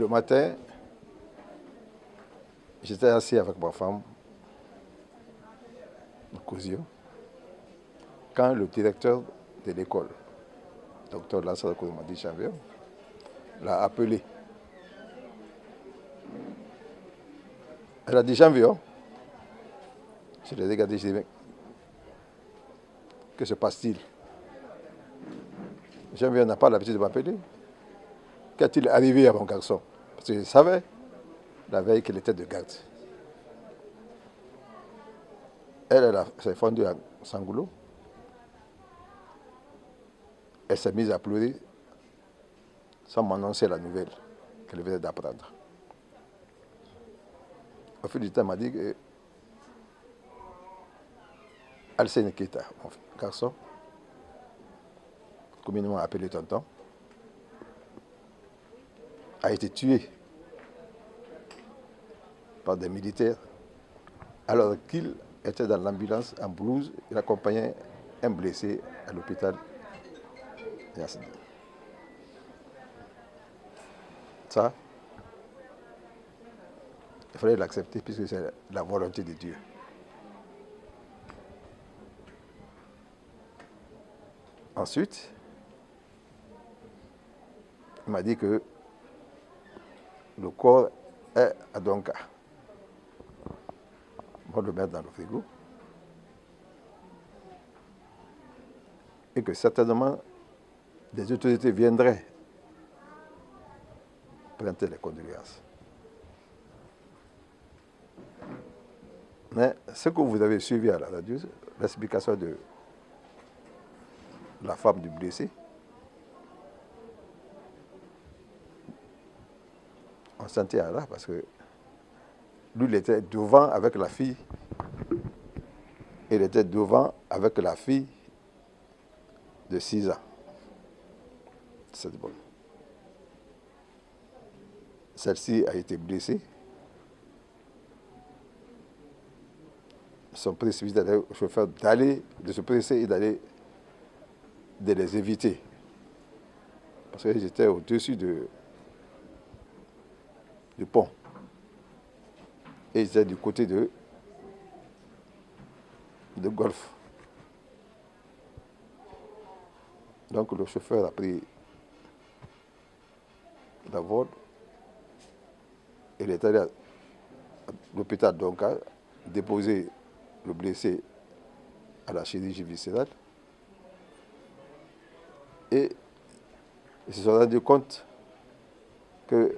Le matin, j'étais assis avec ma femme, nous causions, quand le directeur de l'école, docteur Lassara Kouroumadi Chambion, l'a appelé. Elle a dit Chambion. Je l'ai regardé, je dis, que se passe-t-il? Chambion n'a pas l'habitude de m'appeler. Qu'est-il arrivé à mon garçon? Parce que je savais la veille qu'il était de garde. Elle s'est fondue en sanglots. Elle s'est mise à pleurer sans m'annoncer la nouvelle qu'elle venait d'apprendre. Au fil du temps, elle m'a dit que Alcène Keita, mon garçon, communément appelé tonton, a été tué par des militaires alors qu'il était dans l'ambulance en blouse. Il accompagnait un blessé à l'hôpital. Ça, il fallait l'accepter puisque c'est la volonté de Dieu. Ensuite, il m'a dit que le corps est à Donka. On va le mettre dans le frigo. Et que certainement, des autorités viendraient présenter les condoléances. Mais ce que vous avez suivi à la radio, l'explication de la femme du blessé, on sentait à là parce que lui, il était devant avec la fille. Il était devant avec la fille de 6 ans. C'est bon. Celle-ci a été blessée. Son précipité au chauffeur de se presser et de les éviter. Parce que j'étais au-dessus du pont. Et j'étais du côté de golf. Donc le chauffeur a pris la voie. Il est allé à l'hôpital Donka, déposer le blessé à la chirurgie viscérale. Et ils se sont rendus compte que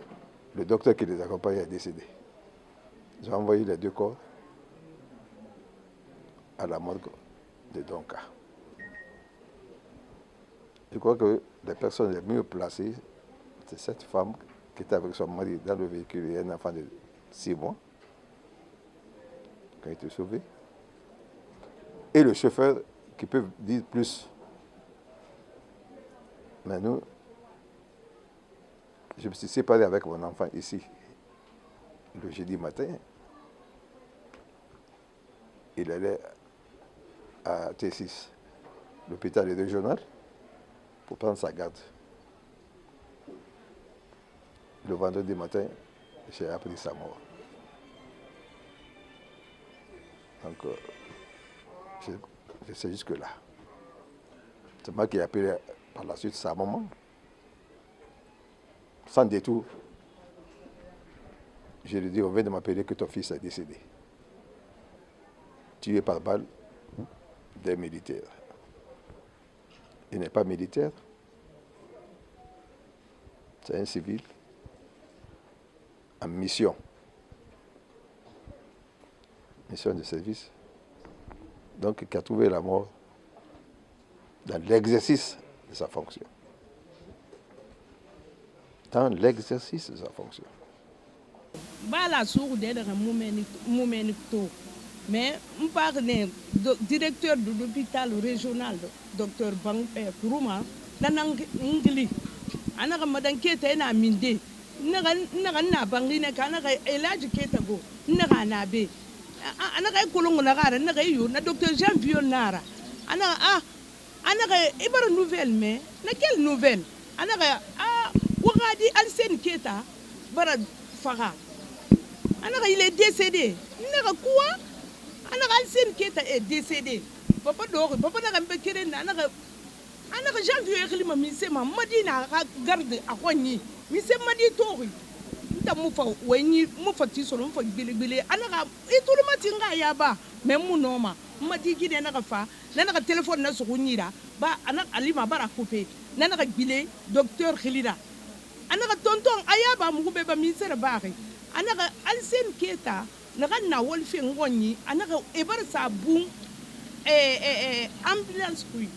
le docteur qui les accompagnait est décédé. Ils ont envoyé les 2 corps à la morgue de Donka. Je crois que les personnes les mieux placées, c'est cette femme qui était avec son mari dans le véhicule et un enfant de 6 mois, qui a été sauvé, et le chauffeur qui peut dire plus. Mais nous, je me suis séparé avec mon enfant ici le jeudi matin. Il allait à T6, l'hôpital régional, pour prendre sa garde. Le vendredi matin, j'ai appris sa mort. Donc, je sais jusque-là. C'est moi qui ai appelé par la suite sa maman. Sans détour, je lui ai dit, on vient de m'appeler que ton fils est décédé. Tué par balle des militaires. Il n'est pas militaire. C'est un civil en mission. Mission de service. Donc, qui a trouvé la mort dans l'exercice de sa fonction. Dans l'exercice de sa fonction. Mais on parle du directeur de l'hôpital régional, docteur Kourouma, Nanangili. Anaka madan keta ina minde. Naga na bangine ka naga elaji keta go. Naga na be. Anaka kolongo na gara naga yo na docteur Jean Viol Nara. Anaka ibara nouvelle mais na quelle nouvelle? Anaka wagadi Alcène Keita bara faga anaka il est décédé naka quoi anaka Alsen Keita est décédé papa dori papa naka mbekere na anaka janvier khilima mise ma madina ka garde akonyi mise madi tori nta mufa wenyi mufa tisolo mufa bilibili anaka ituluma tinga yaba même noma madi gine naka fa naka téléphone na sukunyira ba anaka alima bara coupé naka bile docteur khilira anaka tonton ayaba mugube ba misere baare anaka Alsen Keita naka na wolfe ngonyi anaka ebar sa bun ambulance kui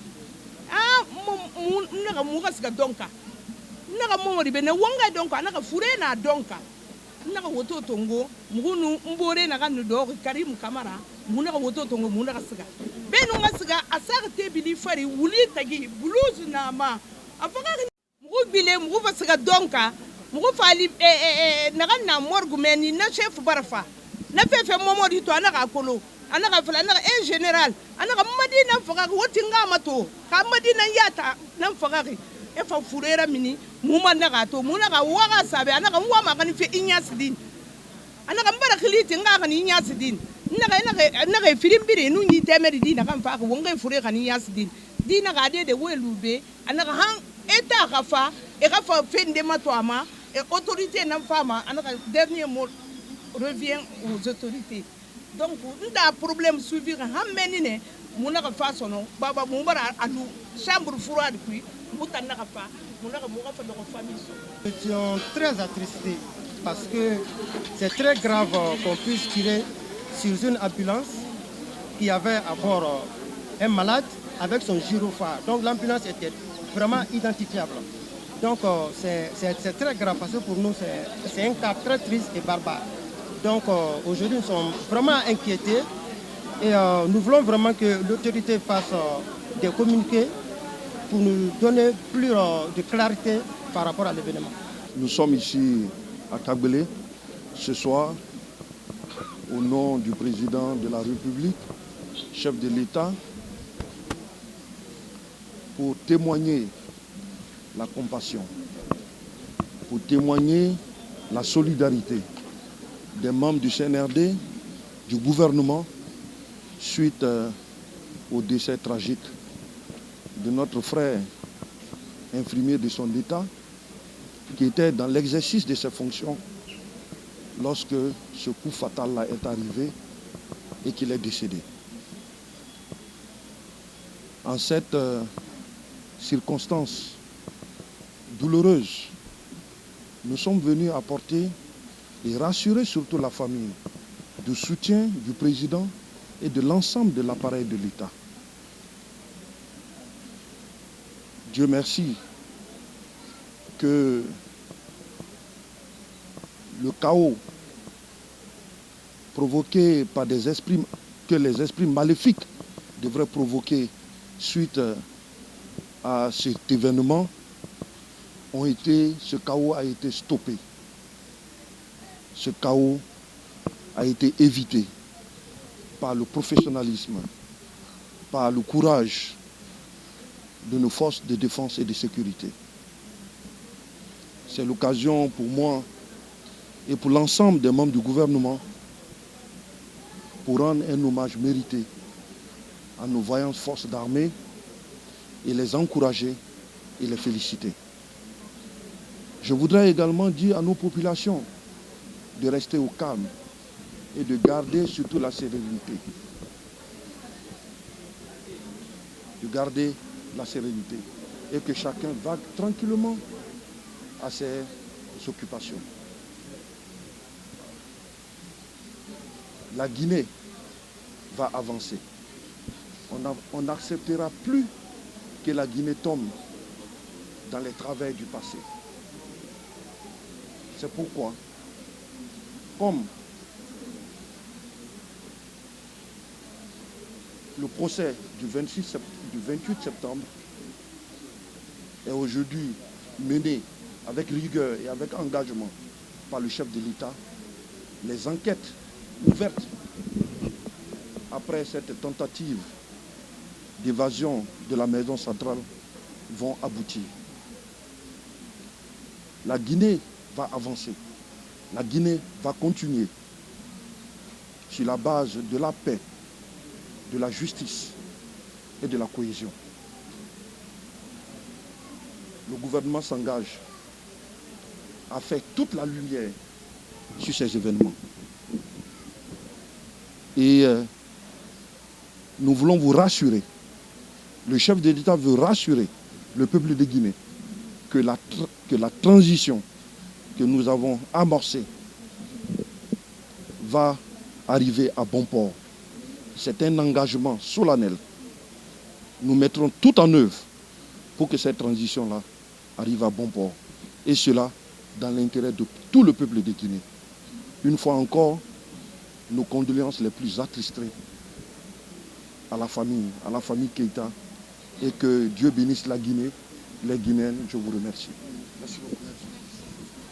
naka muga siga donka naka momori bene wonga donka naka fure na donka naka woto tongo mugunu mbore naka ndo Karim Kamara munaka woto tongo munaka siga benu ngasiga asaka tebili fari wuli tagi blues na ma afaka mugu bile mugu basiga donka mugu fali naka na morgu meni na chef barafa na fefe momori to anaka kolo anaka fala anaka en général anaka madina faga wotinga mato ka madina yata nan faga e fa furera mini muma naka to munaka waga sabe anaka wama kan fe inyasidin anaka mbara khiliti nga kan inyasidin naka filimbire nu ni temeri dina kan fa ko wonga fure kan inyasidin dina ga de welube anaka han eta kafa e kafa fende mato ama et autorité nan fama anaka dernier mot revient aux autorités. Donc, nous avons un problème suivi. Nous avons fait baba mumbara alu chambre froide puis nous étions très attristés parce que c'est très grave qu'on puisse tirer sur une ambulance qui avait à bord un malade avec son gyrophare. Donc l'ambulance était vraiment identifiable. Donc c'est très grave parce que pour nous c'est un cas très triste et barbare. Donc aujourd'hui nous sommes vraiment inquiétés et nous voulons vraiment que l'autorité fasse des communiqués pour nous donner plus de clarité par rapport à l'événement. Nous sommes ici à Kagbele ce soir au nom du président de la République, chef de l'État, pour témoigner la compassion, pour témoigner la solidarité des membres du CNRD, du gouvernement, suite au décès tragique de notre frère infirmier de son État, qui était dans l'exercice de ses fonctions lorsque ce coup fatal là est arrivé et qu'il est décédé. En cette circonstance douloureuse, nous sommes venus apporter et rassurer surtout la famille du soutien du président et de l'ensemble de l'appareil de l'État. Dieu merci que le chaos provoqué par des esprits, que les esprits maléfiques devraient provoquer suite à cet événement, ce chaos a été stoppé. Ce chaos a été évité par le professionnalisme, par le courage de nos forces de défense et de sécurité. C'est l'occasion pour moi et pour l'ensemble des membres du gouvernement pour rendre un hommage mérité à nos vaillantes forces d'armée et les encourager et les féliciter. Je voudrais également dire à nos populations de rester au calme et de garder surtout la sérénité. De garder la sérénité et que chacun va tranquillement à ses occupations. La Guinée va avancer. On n'acceptera plus que la Guinée tombe dans les travers du passé. C'est pourquoi, comme le procès du 28 septembre est aujourd'hui mené avec rigueur et avec engagement par le chef de l'État, les enquêtes ouvertes après cette tentative d'évasion de la maison centrale vont aboutir. La Guinée va avancer La Guinée va continuer sur la base de la paix, de la justice et de la cohésion. Le gouvernement s'engage à faire toute la lumière sur ces événements. Et nous voulons vous rassurer, le chef de l'État veut rassurer le peuple de Guinée que la transition que nous avons amorcée va arriver à bon port. C'est un engagement solennel. Nous mettrons tout en œuvre pour que cette transition-là arrive à bon port. Et cela dans l'intérêt de tout le peuple de Guinée. Une fois encore, nos condoléances les plus attristées à la famille Keïta, et que Dieu bénisse la Guinée, les Guinéens. Je vous remercie. Merci beaucoup.